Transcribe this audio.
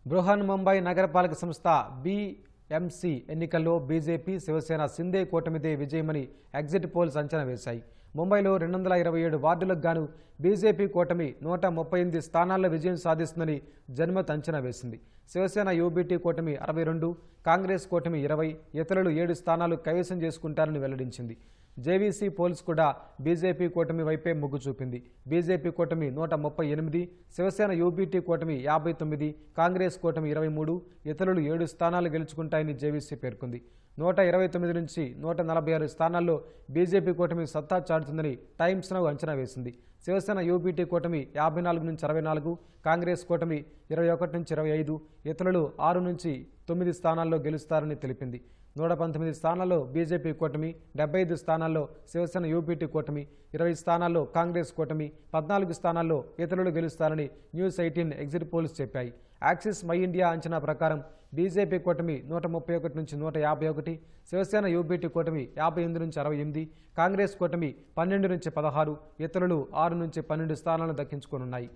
బృహన్ ముంబై నగరపాలక సంస్థ బీఎంసీ ఎన్నికల్లో బీజేపీ శివసేన సిందే కూటమిదే విజయమని ఎగ్జిట్ పోల్స్ అంచనా వేశాయి. ముంబైలో 227 వార్డులకు గాను బీజేపీ కూటమి 138 స్థానాల్లో విజయం సాధిస్తుందని జన్మత్ అంచనా వేసింది. శివసేన యూబీటీ కూటమి 62, కాంగ్రెస్ కూటమి 20, ఇతరులు 7 స్థానాలు కైవసం చేసుకుంటారని వెల్లడించింది. జేవీసీ పోల్స్ కూడా బీజేపీ కూటమి వైపే మొగ్గు చూపింది. బీజేపీ కూటమి 138, శివసేన యూబీటీ కూటమి 59, కాంగ్రెస్ కూటమి 23, ఇతరులు 7 స్థానాలు గెలుచుకుంటాయని జేవీసీ పేర్కొంది. 129 నుంచి 146 స్థానాల్లో బీజేపీ కూటమి సత్తా చాటుతుందని టైమ్స్ నౌ అంచనా వేసింది. శివసేన యూబీటీ కూటమి 54 నుంచి 64, కాంగ్రెస్ కూటమి 21 నుంచి 25, ఇతరులు 6 నుంచి 9 స్థానాల్లో గెలుస్తారని తెలిపింది. 119 స్థానాల్లో బీజేపీ కూటమి, 75 స్థానాల్లో శివసేన యూబీటీ కూటమి, 20 స్థానాల్లో కాంగ్రెస్ కూటమి, 14 స్థానాల్లో ఇతరులు గెలుస్తారని న్యూస్ 18 ఎగ్జిట్ పోల్స్ చెప్పాయి. యాక్సిస్ మై ఇండియా అంచనా ప్రకారం బీజేపీ కూటమి 131 నుంచి 151, శివసేన యూబీటీ కూటమి 58 నుంచి 68, కాంగ్రెస్ కూటమి 12 నుంచి 16, ఇతరులు 6 నుంచి 12 స్థానాలను దక్కించుకోనున్నాయి.